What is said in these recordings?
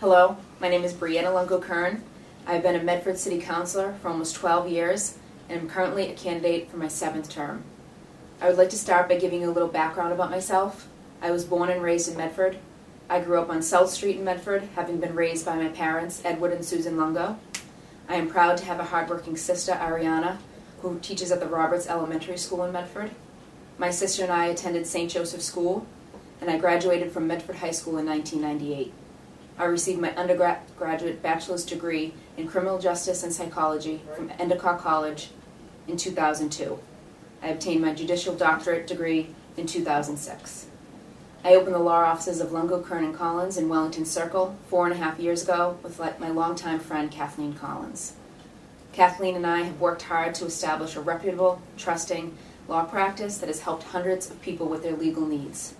Hello, my name is Brianna Lungo-Kern. I've been a Medford City Councilor for almost 12 years and am currently a candidate for my 7th term. I would like to start by giving you a little background about myself. I was born and raised in Medford. I grew up on South Street in Medford, having been raised by my parents, Edward and Susan Lungo. I am proud to have a hardworking sister, Ariana, who teaches at the Roberts Elementary School in Medford. My sister and I attended St. Joseph School, and I graduated from Medford High School in 1998. I received my undergraduate bachelor's degree in criminal justice and psychology from Endicott College in 2002. I obtained my judicial doctorate degree in 2006. I opened the law offices of Lungo, Kern & Collins in Wellington Circle 4.5 years ago with my longtime friend Kathleen Collins. Kathleen and I have worked hard to establish a reputable, trusting law practice that has helped hundreds of people with their legal needs.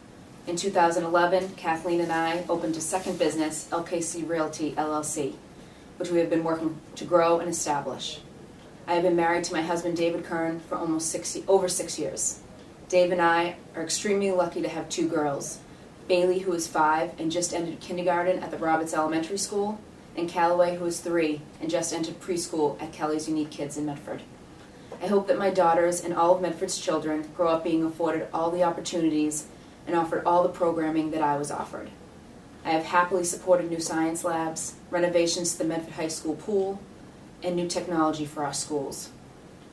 In 2011, Kathleen and I opened a second business, LKC Realty, LLC, which we have been working to grow and establish. I have been married to my husband, David Kern, for over 6 years. Dave and I are extremely lucky to have 2 girls, Bailey, who is 5 and just entered kindergarten at the Roberts Elementary School, and Callaway, who is 3 and just entered preschool at Kelly's Unique Kids in Medford. I hope that my daughters and all of Medford's children grow up being afforded all the opportunities and offered all the programming that I was offered. I have happily supported new science labs, renovations to the Medford High School pool, and new technology for our schools.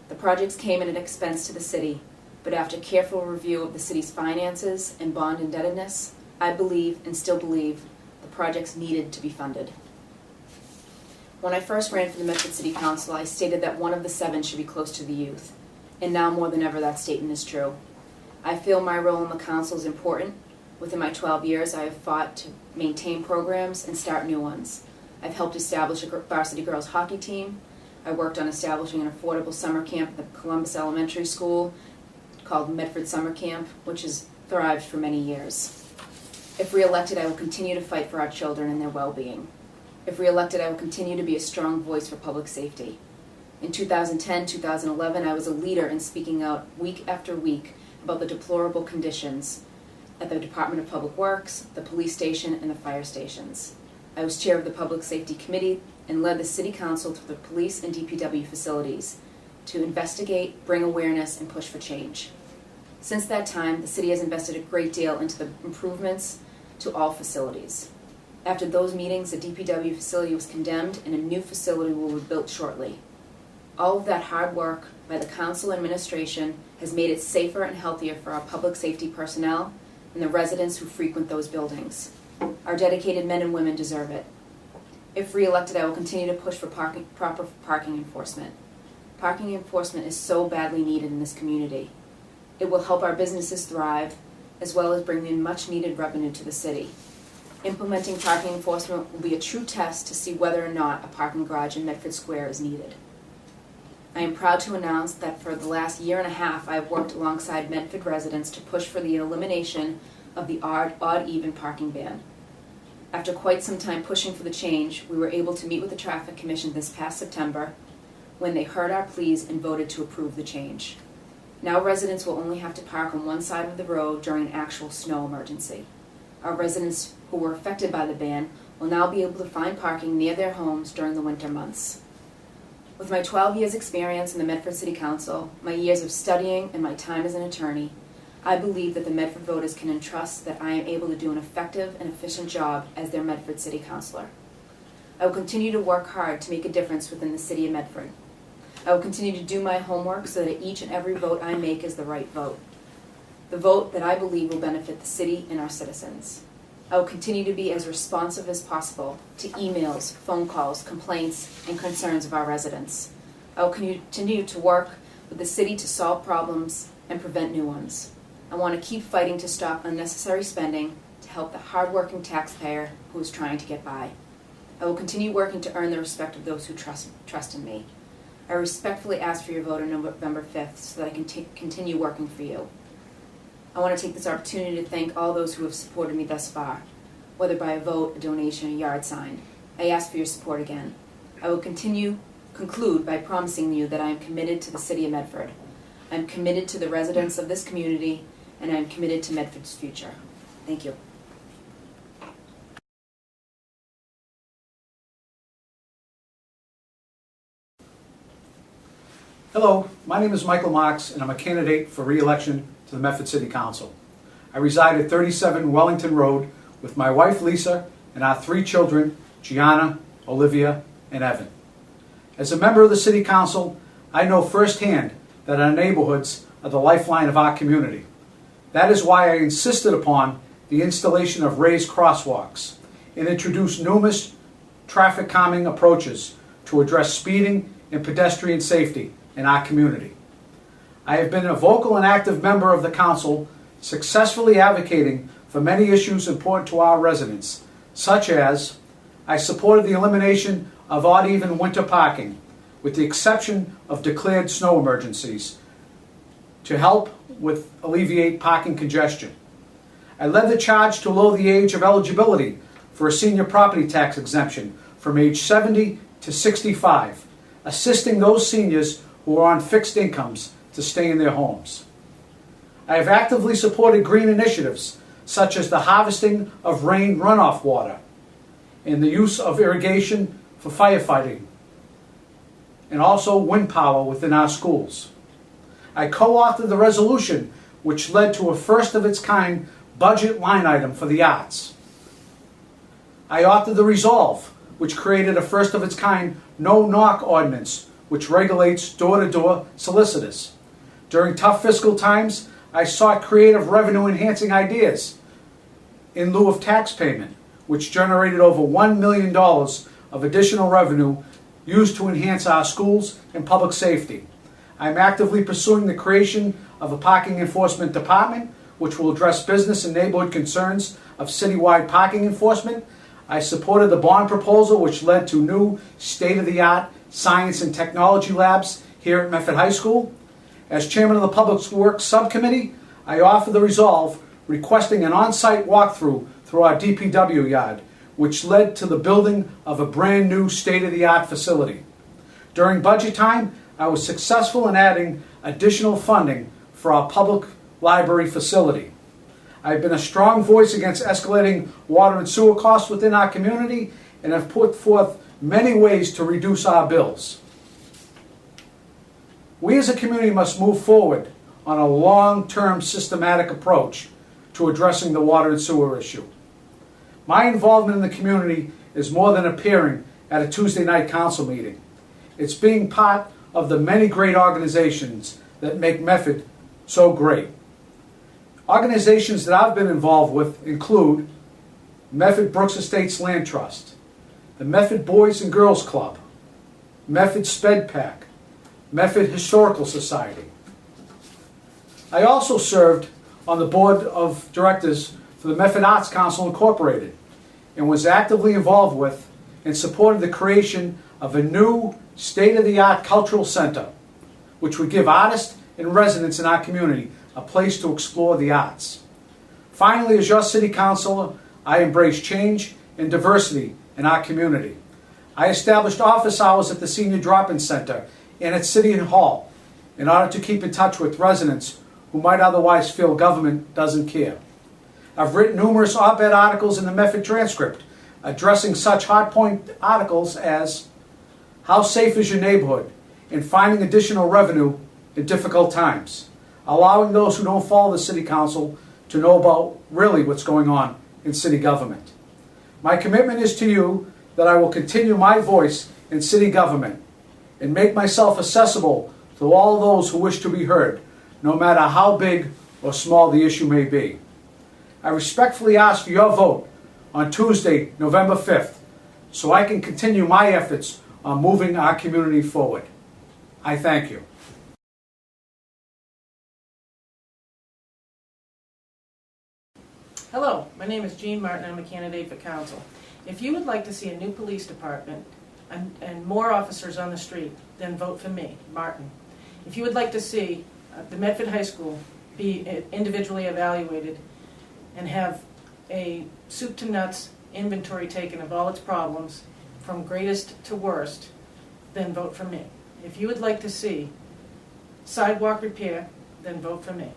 The projects came at an expense to the city, but after careful review of the city's finances and bond indebtedness, I believe and still believe the projects needed to be funded. When I first ran for the Medford City Council, I stated that one of the 7 should be close to the youth, and now more than ever that statement is true. I feel my role in the council is important. Within my 12 years, I have fought to maintain programs and start new ones. I've helped establish a varsity girls hockey team. I worked on establishing an affordable summer camp at the Columbus Elementary School called Medford Summer Camp, which has thrived for many years. If re-elected, I will continue to fight for our children and their well-being. If re-elected, I will continue to be a strong voice for public safety. In 2010-2011, I was a leader in speaking out week after week about the deplorable conditions at the Department of Public Works, the police station, and the fire stations. I was chair of the Public Safety Committee and led the City Council to the police and DPW facilities to investigate, bring awareness, and push for change. Since that time, the city has invested a great deal into the improvements to all facilities. After those meetings, the DPW facility was condemned and a new facility will be built shortly. All of that hard work by the council administration has made it safer and healthier for our public safety personnel and the residents who frequent those buildings. Our dedicated men and women deserve it. If re-elected, I will continue to push for proper parking enforcement. Parking enforcement is so badly needed in this community. It will help our businesses thrive, as well as bring in much needed revenue to the city. Implementing parking enforcement will be a true test to see whether or not a parking garage in Medford Square is needed. I am proud to announce that for the last 1.5 years, I have worked alongside Medford residents to push for the elimination of the odd-even parking ban. After quite some time pushing for the change, we were able to meet with the Traffic Commission this past September when they heard our pleas and voted to approve the change. Now residents will only have to park on one side of the road during an actual snow emergency. Our residents who were affected by the ban will now be able to find parking near their homes during the winter months. With my 12 years experience in the Medford City Council, my years of studying, and my time as an attorney, I believe that the Medford voters can entrust that I am able to do an effective and efficient job as their Medford City Councilor. I will continue to work hard to make a difference within the city of Medford. I will continue to do my homework so that each and every vote I make is the right vote. The vote that I believe will benefit the city and our citizens. I will continue to be as responsive as possible to emails, phone calls, complaints, and concerns of our residents. I will continue to work with the city to solve problems and prevent new ones. I want to keep fighting to stop unnecessary spending to help the hard-working taxpayer who is trying to get by. I will continue working to earn the respect of those who trust in me. I respectfully ask for your vote on November 5th so that I can continue working for you. I want to take this opportunity to thank all those who have supported me thus far, whether by a vote, a donation, a yard sign. I ask for your support again. I will conclude by promising you that I am committed to the city of Medford. I am committed to the residents of this community, and I am committed to Medford's future. Thank you. Hello, my name is Michael Marks and I'm a candidate for re-election to the Medford City Council. I reside at 37 Wellington Road with my wife Lisa and our 3 children, Gianna, Olivia, and Evan. As a member of the City Council, I know firsthand that our neighborhoods are the lifeline of our community. That is why I insisted upon the installation of raised crosswalks and introduced numerous traffic calming approaches to address speeding and pedestrian safety in our community. I have been a vocal and active member of the council, successfully advocating for many issues important to our residents, such as I supported the elimination of odd-even winter parking, with the exception of declared snow emergencies, to help with alleviate parking congestion. I led the charge to lower the age of eligibility for a senior property tax exemption from age 70 to 65, assisting those seniors who are on fixed incomes to stay in their homes. I have actively supported green initiatives such as the harvesting of rain runoff water and the use of irrigation for firefighting, and also wind power within our schools. I co-authored the resolution which led to a first-of-its-kind budget line item for the arts. I authored the resolve, which created a first-of-its-kind no-knock ordinance, which regulates door-to-door solicitors. During tough fiscal times, I sought creative revenue-enhancing ideas in lieu of tax payment, which generated over $1 million of additional revenue used to enhance our schools and public safety. I am actively pursuing the creation of a parking enforcement department, which will address business and neighborhood concerns of citywide parking enforcement. I supported the bond proposal, which led to new state-of-the-art science and technology labs here at Medford High School. As chairman of the Public Works Subcommittee, I offered the resolve requesting an on-site walkthrough through our DPW yard, which led to the building of a brand new state-of-the-art facility. During budget time, I was successful in adding additional funding for our public library facility. I've been a strong voice against escalating water and sewer costs within our community and have put forth many ways to reduce our bills. We as a community must move forward on a long-term systematic approach to addressing the water and sewer issue. My involvement in the community is more than appearing at a Tuesday night council meeting. It's being part of the many great organizations that make Medford so great. Organizations that I've been involved with include Medford Brooks Estates Land Trust, the Medford Boys and Girls Club, Medford Sped Pack, Medford Historical Society. I also served on the board of directors for the Medford Arts Council Incorporated and was actively involved with and supported the creation of a new state-of-the-art cultural center which would give artists and residents in our community a place to explore the arts. Finally, as your city councilor, I embrace change and diversity in our community. I established office hours at the Senior Drop-In Center and at City Hall in order to keep in touch with residents who might otherwise feel government doesn't care. I've written numerous op-ed articles in the Medford Transcript addressing such hot point articles as how safe is your neighborhood and finding additional revenue in difficult times, allowing those who don't follow the City Council to know about really what's going on in city government. My commitment is to you that I will continue my voice in city government and make myself accessible to all those who wish to be heard, no matter how big or small the issue may be. I respectfully ask for your vote on Tuesday, November 5th, so I can continue my efforts on moving our community forward. I thank you. Hello, my name is Jean Martin. I'm a candidate for council. If you would like to see a new police department and more officers on the street, then vote for me, Martin. If you would like to see the Medford High School be individually evaluated and have a soup to nuts inventory taken of all its problems from greatest to worst, then vote for me. If you would like to see sidewalk repair, then vote for me.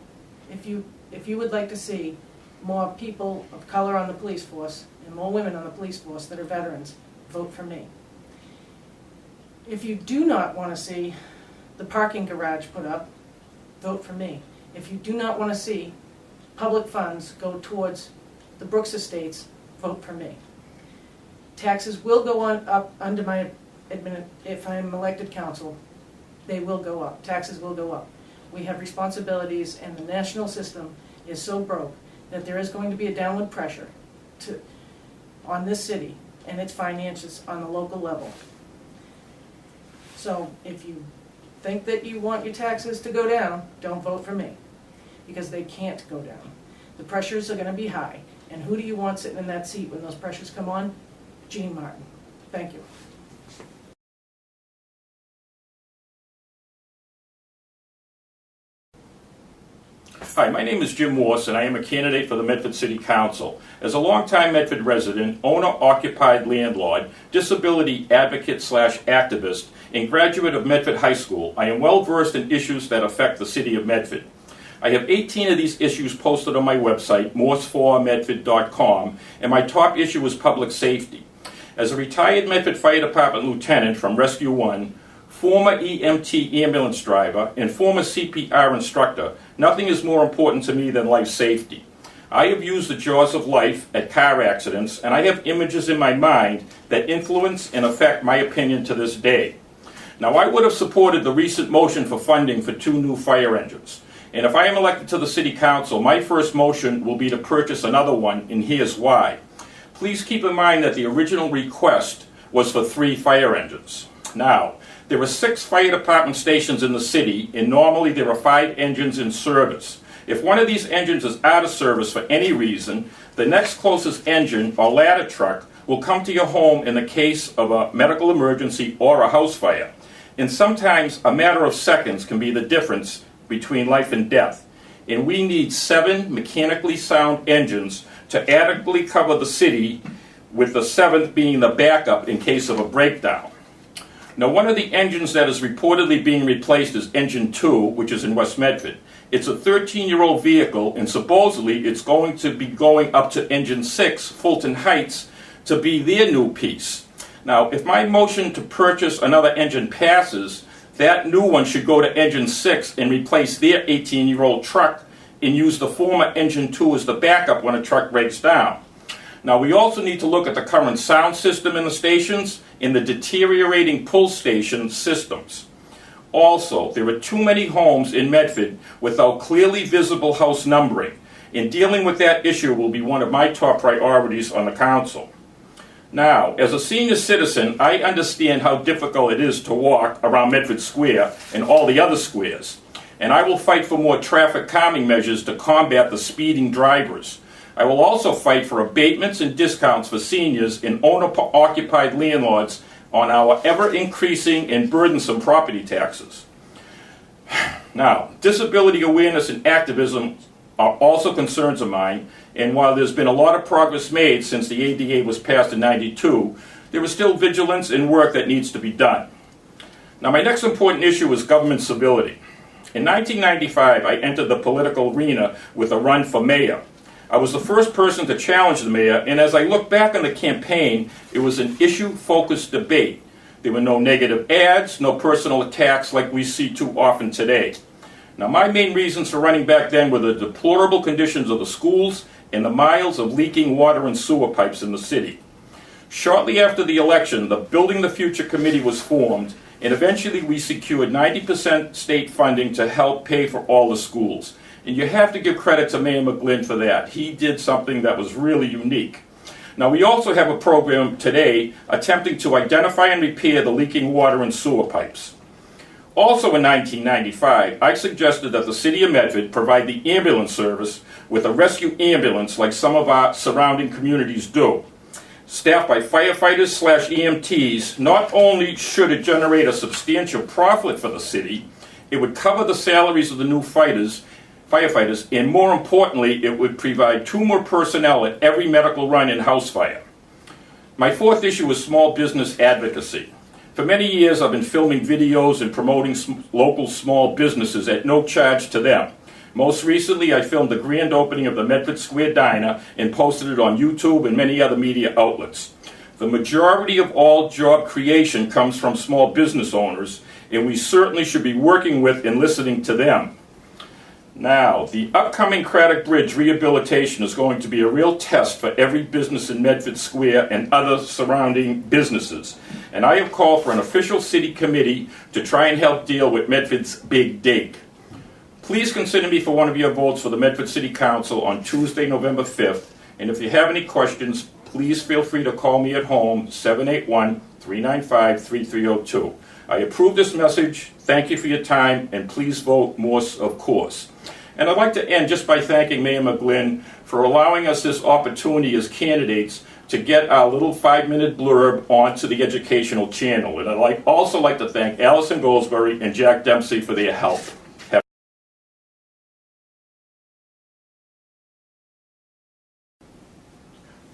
If you would like to see more people of color on the police force and more women on the police force that are veterans, vote for me. If you do not want to see the parking garage put up, vote for me. If you do not want to see public funds go towards the Brooks Estates, vote for me. Taxes will go on up under my if I'm elected council, they will go up. Taxes will go up. We have responsibilities, and the national system is so broke that there is going to be a downward pressure on this city and its finances on the local level. So if you think that you want your taxes to go down, don't vote for me, because they can't go down. The pressures are going to be high, and who do you want sitting in that seat when those pressures come on? Jean Martin. Thank you. Hi, my name is Jim Morse, and I am a candidate for the Medford City Council. As a longtime Medford resident, owner-occupied landlord, disability advocate/activist, and graduate of Medford High School, I am well versed in issues that affect the city of Medford. I have 18 of these issues posted on my website, morse4medford.com, and my top issue is public safety. As a retired Medford Fire Department lieutenant from Rescue 1, former EMT ambulance driver, and former CPR instructor, nothing is more important to me than life safety. I have used the jaws of life at car accidents, and I have images in my mind that influence and affect my opinion to this day. Now, I would have supported the recent motion for funding for 2 new fire engines. And if I am elected to the City Council, my first motion will be to purchase another one, and here's why. Please keep in mind that the original request was for 3 fire engines. Now, there are 6 fire department stations in the city, and normally there are 5 engines in service. If one of these engines is out of service for any reason, the next closest engine or ladder truck will come to your home in the case of a medical emergency or a house fire. And sometimes a matter of seconds can be the difference between life and death. And we need 7 mechanically sound engines to adequately cover the city, with the 7th being the backup in case of a breakdown. Now, one of the engines that is reportedly being replaced is Engine 2, which is in West Medford. It's a 13-year-old vehicle, and supposedly it's going to be going up to Engine 6, Fulton Heights, to be their new piece. Now, if my motion to purchase another engine passes, that new one should go to Engine 6 and replace their 18-year-old truck and use the former Engine 2 as the backup when a truck breaks down. Now, we also need to look at the current sound system in the stations and the deteriorating pull station systems. Also, there are too many homes in Medford without clearly visible house numbering, and dealing with that issue will be one of my top priorities on the council. Now, as a senior citizen, I understand how difficult it is to walk around Medford Square and all the other squares, and I will fight for more traffic calming measures to combat the speeding drivers. I will also fight for abatements and discounts for seniors and owner-occupied landlords on our ever-increasing and burdensome property taxes. Now, disability awareness and activism are also concerns of mine, and while there's been a lot of progress made since the ADA was passed in '92, there is still vigilance and work that needs to be done. Now, my next important issue is government civility. In 1995, I entered the political arena with a run for mayor. I was the first person to challenge the mayor, and as I look back on the campaign, it was an issue-focused debate. There were no negative ads, no personal attacks like we see too often today. Now, my main reasons for running back then were the deplorable conditions of the schools and the miles of leaking water and sewer pipes in the city. Shortly after the election, the Building the Future Committee was formed, and eventually we secured 90% state funding to help pay for all the schools. And you have to give credit to Mayor McGlynn for that. He did something that was really unique. Now, we also have a program today attempting to identify and repair the leaking water and sewer pipes. Also in 1995, I suggested that the City of Medford provide the ambulance service with a rescue ambulance like some of our surrounding communities do. Staffed by firefighters/EMTs, not only should it generate a substantial profit for the city, it would cover the salaries of the new firefighters, and more importantly, it would provide 2 more personnel at every medical run and house fire. My 4th issue is small business advocacy. For many years, I've been filming videos and promoting local small businesses at no charge to them. Most recently, I filmed the grand opening of the Medford Square Diner and posted it on YouTube and many other media outlets. The majority of all job creation comes from small business owners, and we certainly should be working with and listening to them. Now, the upcoming Craddock Bridge rehabilitation is going to be a real test for every business in Medford Square and other surrounding businesses. And I have called for an official city committee to try and help deal with Medford's big dig. Please consider me for one of your votes for the Medford City Council on Tuesday, November 5th. And if you have any questions, please feel free to call me at home, 781-395-3302. I approve this message. Thank you for your time, and please vote Morse, of course. And I'd like to end just by thanking Mayor McGlynn for allowing us this opportunity as candidates to get our little 5-minute blurb onto the educational channel. And I'd also like to thank Allison Goldsberry and Jack Dempsey for their help.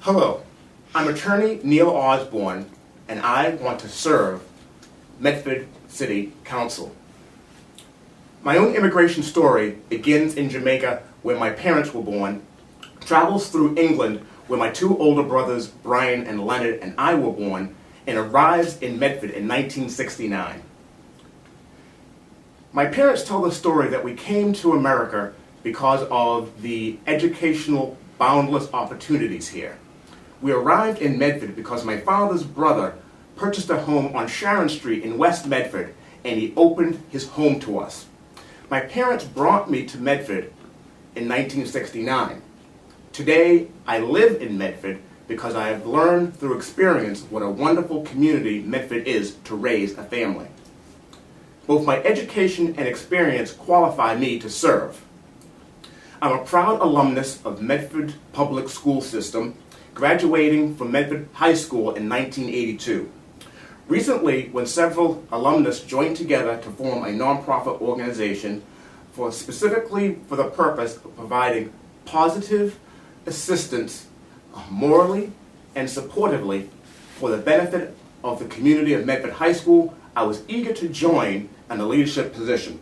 Hello, I'm attorney Neil Osborne, and I want to serve Medford City Council. My own immigration story begins in Jamaica, where my parents were born, travels through England, where my two older brothers, Brian and Leonard, and I were born, and arrives in Medford in 1969. My parents tell the story that we came to America because of the educational boundless opportunities here. We arrived in Medford because my father's brother purchased a home on Sharon Street in West Medford, and he opened his home to us. My parents brought me to Medford in 1969. Today, I live in Medford because I have learned through experience what a wonderful community Medford is to raise a family. Both my education and experience qualify me to serve. I'm a proud alumnus of Medford Public School System, graduating from Medford High School in 1982. Recently, when several alumnus joined together to form a nonprofit organization specifically for the purpose of providing positive assistance morally and supportively for the benefit of the community of Medford High School, I was eager to join in a leadership position,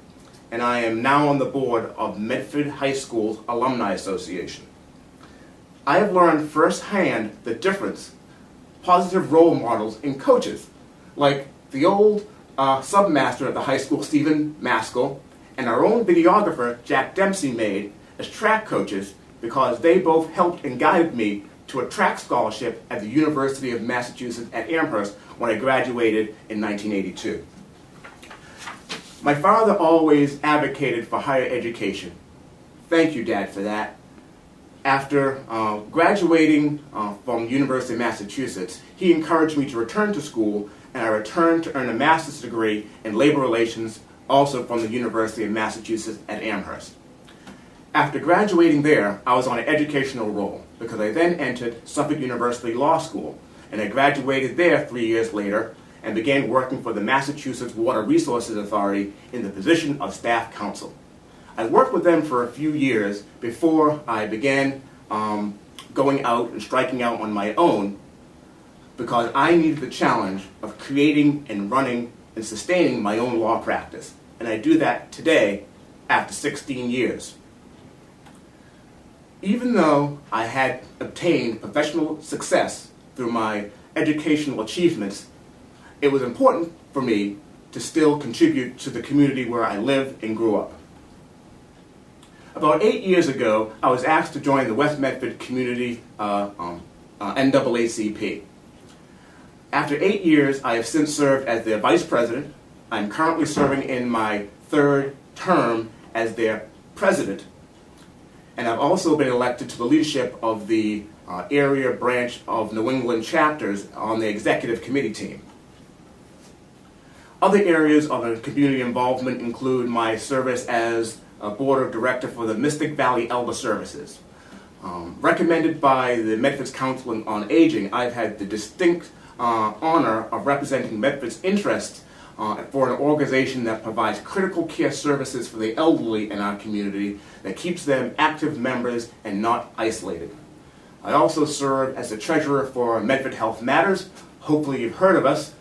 and I am now on the board of Medford High School's Alumni Association. I have learned firsthand the difference positive role models in coaches, like the old submaster at the high school, Stephen Maskell, and our own videographer, Jack Dempsey, made as track coaches, because they both helped and guided me to a track scholarship at the University of Massachusetts at Amherst when I graduated in 1982. My father always advocated for higher education. Thank you, Dad, for that. After graduating from the University of Massachusetts, he encouraged me to return to school, and I returned to earn a master's degree in labor relations, also from the University of Massachusetts at Amherst. After graduating there, I was on an educational role, because I then entered Suffolk University Law School, and I graduated there 3 years later and began working for the Massachusetts Water Resources Authority in the position of staff counsel. I worked with them for a few years before I began going out and striking out on my own, because I needed the challenge of creating and running and sustaining my own law practice. And I do that today after 16 years. Even though I had obtained professional success through my educational achievements, it was important for me to still contribute to the community where I lived and grew up. About 8 years ago, I was asked to join the West Medford Community NAACP. After 8 years, I have since served as their vice president. I'm currently serving in my third term as their president. And I've also been elected to the leadership of the area branch of New England chapters on the executive committee team. Other areas of community involvement include my service as a board of director for the Mystic Valley Elder Services. Recommended by the Medford's Council on Aging, I've had the distinct honor of representing Medford's interests for an organization that provides critical care services for the elderly in our community that keeps them active members and not isolated. I also serve as the treasurer for Medford Health Matters. Hopefully you've heard of us.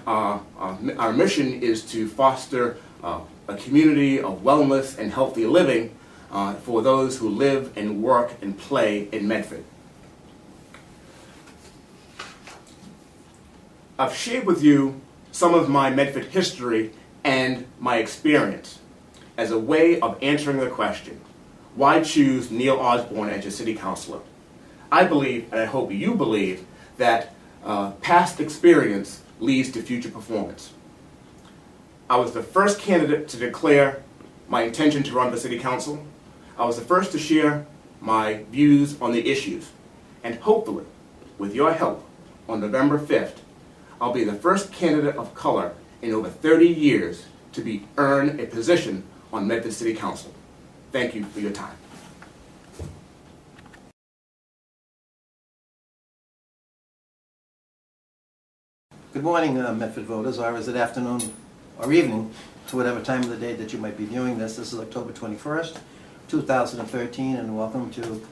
Our mission is to foster a community of wellness and healthy living for those who live and work and play in Medford. I've shared with you some of my Medford history and my experience as a way of answering the question, why choose Neil Osborne as your city councilor? I believe, and I hope you believe, that past experience leads to future performance. I was the first candidate to declare my intention to run for city council. I was the first to share my views on the issues. And hopefully, with your help, on November 5th, I'll be the first candidate of color in over 30 years to earn a position on Medford City Council. Thank you for your time. Good morning, Medford voters, or is it afternoon or evening, to whatever time of the day that you might be viewing this. This is October 21st, 2013, and welcome to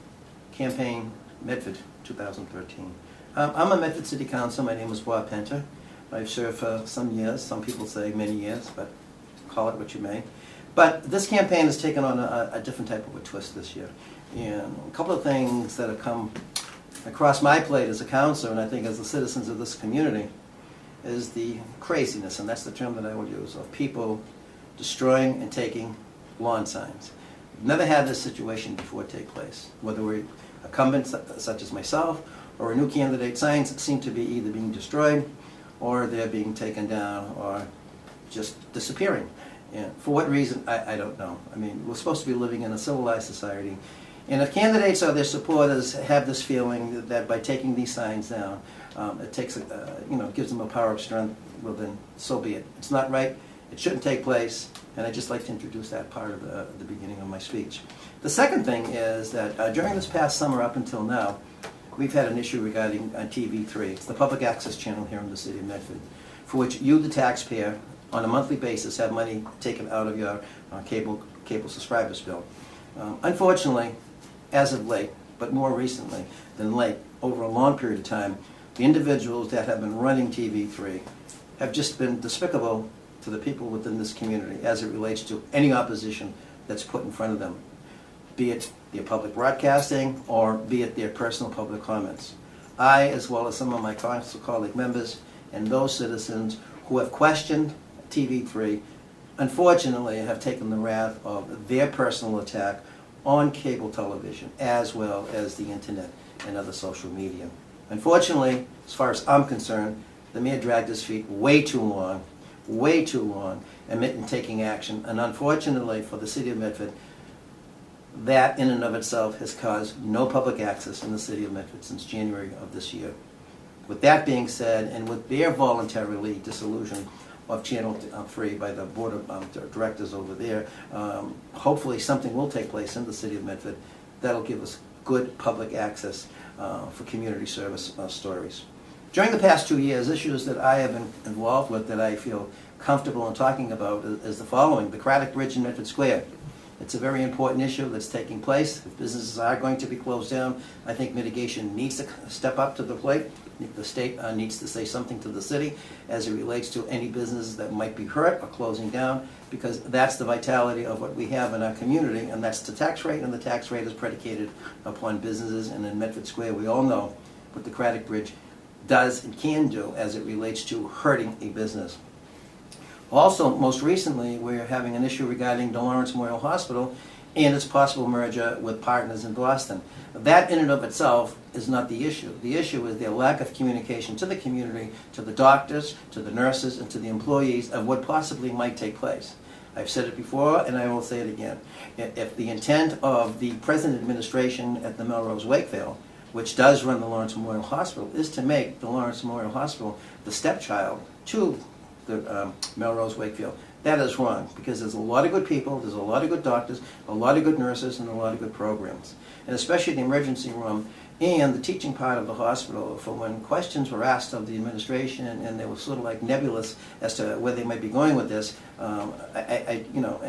Campaign Medford 2013. I'm a Medford City Council. My name is Bob Penter. I've served for some years. Some people say many years, but call it what you may. But this campaign has taken on a different type of a twist this year. And a couple of things that have come across my plate as a councilor, and I think as the citizens of this community, is the craziness, and that's the term that I will use, of people destroying and taking lawn signs. We've never had this situation before take place. Whether we're incumbents such as myself or a new candidate, signs seem to be either being destroyed or they're being taken down or just disappearing. And for what reason, I don't know. I mean, we're supposed to be living in a civilized society. And if candidates or their supporters have this feeling that by taking these signs down, it takes, gives them a power of strength, well then, so be it. It's not right, it shouldn't take place, and I'd just like to introduce that part of the beginning of my speech. The second thing is that during this past summer up until now, we've had an issue regarding TV3. It's the public access channel here in the city of Medford, for which you, the taxpayer, on a monthly basis have money taken out of your cable subscribers bill. Unfortunately, as of late, but more recently than late, over a long period of time, the individuals that have been running TV3 have just been despicable to the people within this community as it relates to any opposition that's put in front of them, be it their public broadcasting or be it their personal public comments. I, as well as some of my council colleague members and those citizens who have questioned TV3, unfortunately have taken the wrath of their personal attack on cable television as well as the internet and other social media. Unfortunately, as far as I'm concerned, the mayor dragged his feet way too long in taking action. And unfortunately for the city of Medford, that in and of itself has caused no public access in the city of Medford since January of this year. With that being said, and with their voluntarily dissolution of Channel 3 by the board of directors over there, hopefully something will take place in the city of Medford that'll give us good public access for community service stories. During the past 2 years, issues that I have been involved with that I feel comfortable in talking about is the following: the Craddock Bridge in Medford Square. It's a very important issue that's taking place. If businesses are going to be closed down, I think mitigation needs to step up to the plate. The state needs to say something to the city as it relates to any businesses that might be hurt or closing down, because that's the vitality of what we have in our community, and that's the tax rate, and the tax rate is predicated upon businesses. And in Medford Square, we all know what the Craddock Bridge does and can do as it relates to hurting a business. Also, most recently, we're having an issue regarding the Lawrence Memorial Hospital and its possible merger with Partners in Boston. That in and of itself is not the issue. The issue is their lack of communication to the community, to the doctors, to the nurses, and to the employees of what possibly might take place. I've said it before, and I will say it again. If the intent of the present administration at the Melrose Wakefield, which does run the Lawrence Memorial Hospital, is to make the Lawrence Memorial Hospital the stepchild to the Melrose Wakefield, that is wrong, because there's a lot of good people, there's a lot of good doctors, a lot of good nurses, and a lot of good programs. And especially the emergency room and the teaching part of the hospital, for when questions were asked of the administration and they were sort of like nebulous as to where they might be going with this,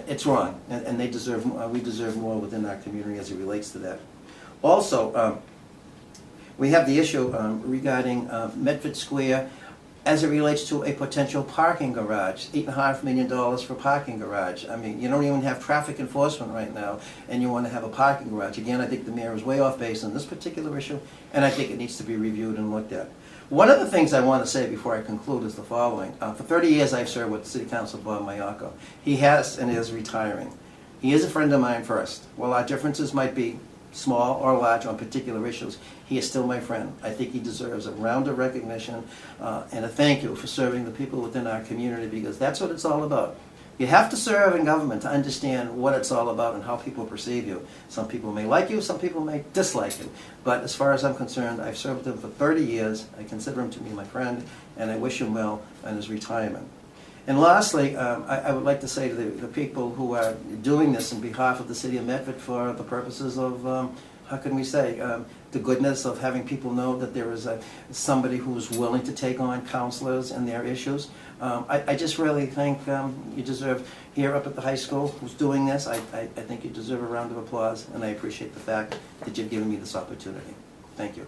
it's wrong, and they deserve, we deserve more within our community as it relates to that. Also, we have the issue regarding Medford Square as it relates to a potential parking garage. $8.5 million for parking garage. I mean, you don't even have traffic enforcement right now, and you want to have a parking garage. Again, I think the mayor is way off base on this particular issue, and I think it needs to be reviewed and looked at. One of the things I want to say before I conclude is the following. For 30 years I've served with City Council Bob Mayako. He has and is retiring. He is a friend of mine first. While our differences might be small or large on particular issues, he is still my friend. I think he deserves a round of recognition and a thank you for serving the people within our community, because that's what it's all about. You have to serve in government to understand what it's all about and how people perceive you. Some people may like you, some people may dislike you. But as far as I'm concerned, I've served him for 30 years. I consider him to be my friend, and I wish him well in his retirement. And lastly, I would like to say to the people who are doing this on behalf of the City of Medford for the purposes of, how can we say, the goodness of having people know that there is somebody who's willing to take on counselors and their issues. I just really think you deserve, here up at the high school, who's doing this, I think you deserve a round of applause, and I appreciate the fact that you've given me this opportunity. Thank you.